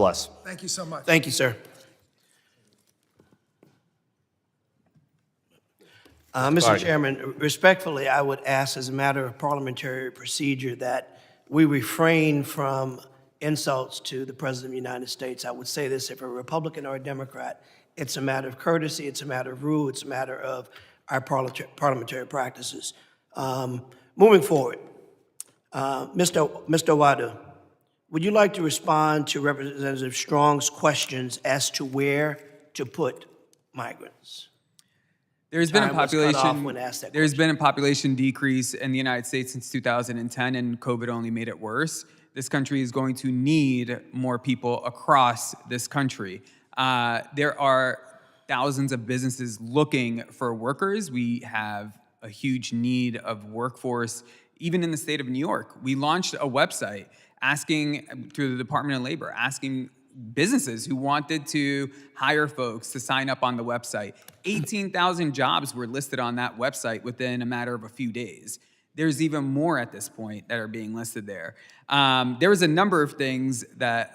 Bless. Thank you so much. Thank you, sir. Mr. Chairman, respectfully, I would ask as a matter of parliamentary procedure that we refrain from insults to the President of the United States. I would say this, if a Republican or a Democrat, it's a matter of courtesy, it's a matter of rule, it's a matter of our parliamentary practices. Moving forward, Mr. Wadu, would you like to respond to Representative Strong's questions as to where to put migrants? There's been a population decrease in the United States since 2010, and COVID only made it worse. This country is going to need more people across this country. There are thousands of businesses looking for workers. We have a huge need of workforce, even in the state of New York. We launched a website asking, through the Department of Labor, asking businesses who wanted to hire folks to sign up on the website. 18,000 jobs were listed on that website within a matter of a few days. There's even more at this point that are being listed there. There was a number of things that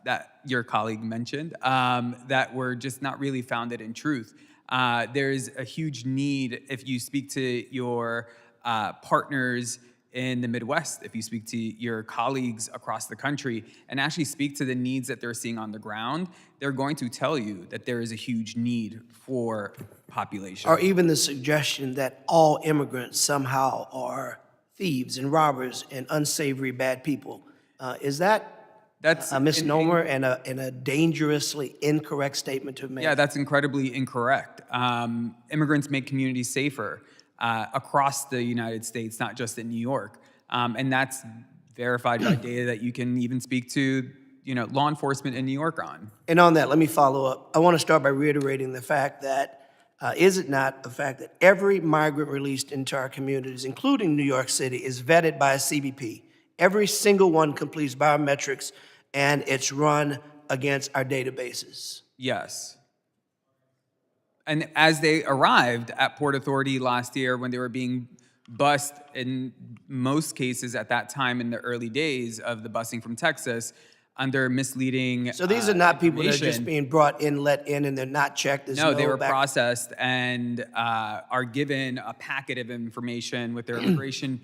that your colleague mentioned that were just not really founded in truth. There's a huge need, if you speak to your partners in the Midwest, if you speak to your colleagues across the country and actually speak to the needs that they're seeing on the ground, they're going to tell you that there is a huge need for population. Or even the suggestion that all immigrants somehow are thieves and robbers and unsavory bad people. Is that's a misnomer and a dangerously incorrect statement to make? Yeah, that's incredibly incorrect. Immigrants make communities safer across the United States, not just in New York. And that's verified by data that you can even speak to, law enforcement in New York on. And on that, let me follow up. I want to start by reiterating the fact that, is it not a fact that every migrant released into our communities, including New York City, is vetted by a CBP? Every single one completes biometrics, and it's run against our databases. Yes. And as they arrived at Port Authority last year, when they were being bused, in most cases at that time in the early days of the busing from Texas, under misleading So these are not people that are just being brought in, let in, and they're not checked? No, they were processed and are given a packet of information with their immigration,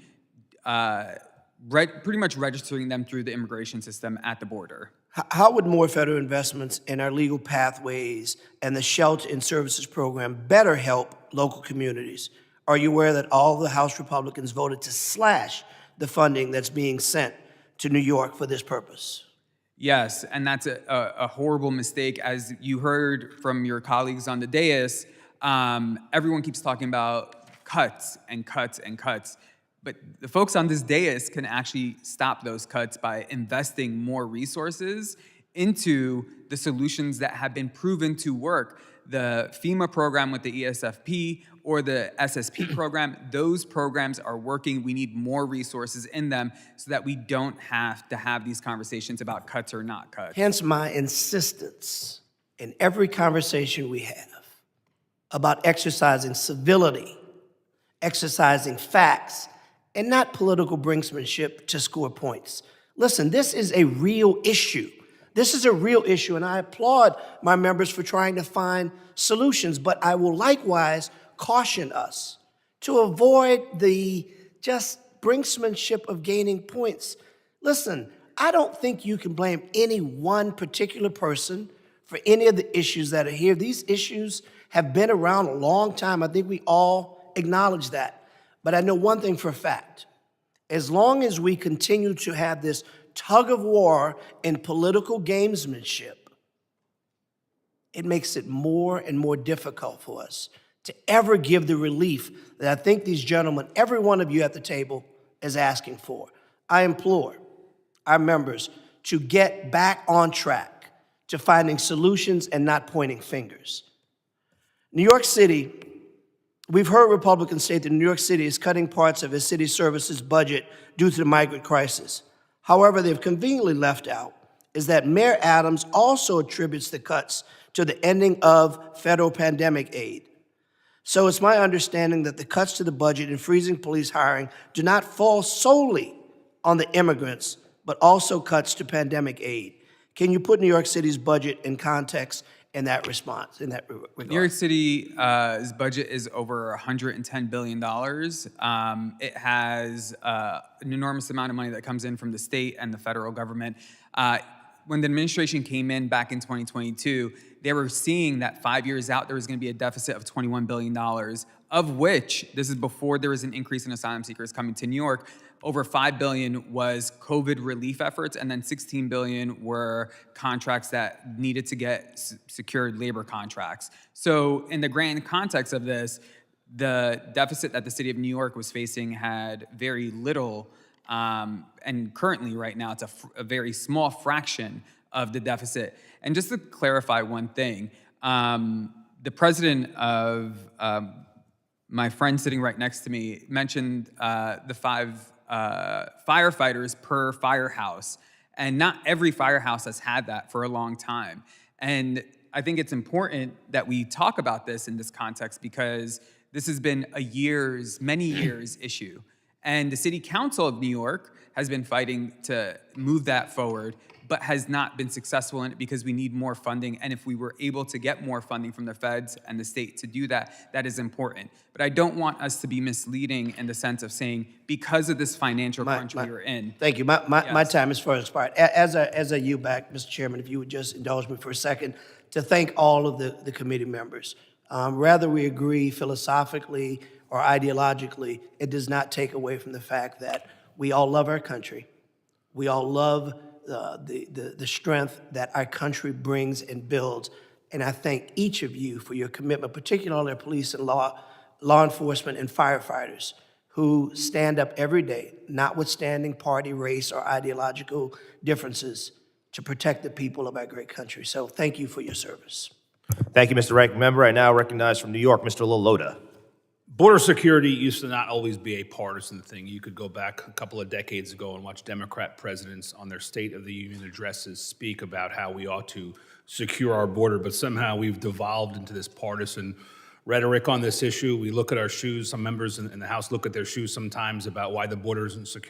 pretty much registering them through the immigration system at the border. How would more federal investments in our legal pathways and the Shelter and Services Program better help local communities? Are you aware that all the House Republicans voted to slash the funding that's being sent to New York for this purpose? Yes, and that's a horrible mistake. As you heard from your colleagues on the dais, everyone keeps talking about cuts and cuts and cuts. But the folks on this dais can actually stop those cuts by investing more resources into the solutions that have been proven to work. The FEMA program with the ESFP or the SSP program, those programs are working. We need more resources in them so that we don't have to have these conversations about cuts or not cuts. Hence my insistence in every conversation we have about exercising civility, exercising facts, and not political brinksmanship to score points. Listen, this is a real issue. This is a real issue, and I applaud my members for trying to find solutions, but I will likewise caution us to avoid the just brinksmanship of gaining points. Listen, I don't think you can blame any one particular person for any of the issues that are here. These issues have been around a long time. I think we all acknowledge that. But I know one thing for a fact. As long as we continue to have this tug of war and political gamesmanship, it makes it more and more difficult for us to ever give the relief that I think these gentlemen, every one of you at the table, is asking for. I implore our members to get back on track to finding solutions and not pointing fingers. New York City, we've heard Republicans say that New York City is cutting parts of its city services budget due to the migrant crisis. However, they've conveniently left out is that Mayor Adams also attributes the cuts to the ending of federal pandemic aid. So it's my understanding that the cuts to the budget and freezing police hiring do not fall solely on the immigrants, but also cuts to pandemic aid. Can you put New York City's budget in context in that response, in that regard? New York City's budget is over $110 billion. It has an enormous amount of money that comes in from the state and the federal government. When the administration came in back in 2022, they were seeing that 5 years out, there was going to be a deficit of $21 billion, of which, this is before there was an increase in asylum seekers coming to New York, over $5 billion was COVID relief efforts, and then $16 billion were contracts that needed to get secured labor contracts. So in the grand context of this, the deficit that the city of New York was facing had very little, and currently right now it's a very small fraction of the deficit. And just to clarify one thing, the president of my friend sitting right next to me mentioned the 5 firefighters per firehouse. And not every firehouse has had that for a long time. And I think it's important that we talk about this in this context because this has been many years issue. And the City Council of New York has been fighting to move that forward, but has not been successful in it because we need more funding. And if we were able to get more funding from the feds and the state to do that, that is important. But I don't want us to be misleading in the sense of saying, because of this financial crunch we were in. Thank you. My time is far expired. As I yield back, Mr. Chairman, if you would just indulge me for a second to thank all of the committee members. Whether we agree philosophically or ideologically, it does not take away from the fact that we all love our country. We all love the strength that our country brings and builds. And I thank each of you for your commitment, particularly our police and law enforcement and firefighters who stand up every day, notwithstanding party, race, or ideological differences, to protect the people of our great country. So thank you for your service. Thank you, Mr. Ranking Member. I now recognize from New York, Mr. Lilota. Border security used to not always be a partisan thing. You could go back a couple of decades ago and watch Democrat presidents on their State of the Union addresses speak about how we ought to secure our border, but somehow we've devolved into this partisan rhetoric on this issue. We look at our shoes. Some members in the House look at their shoes sometimes about why the border isn't secure.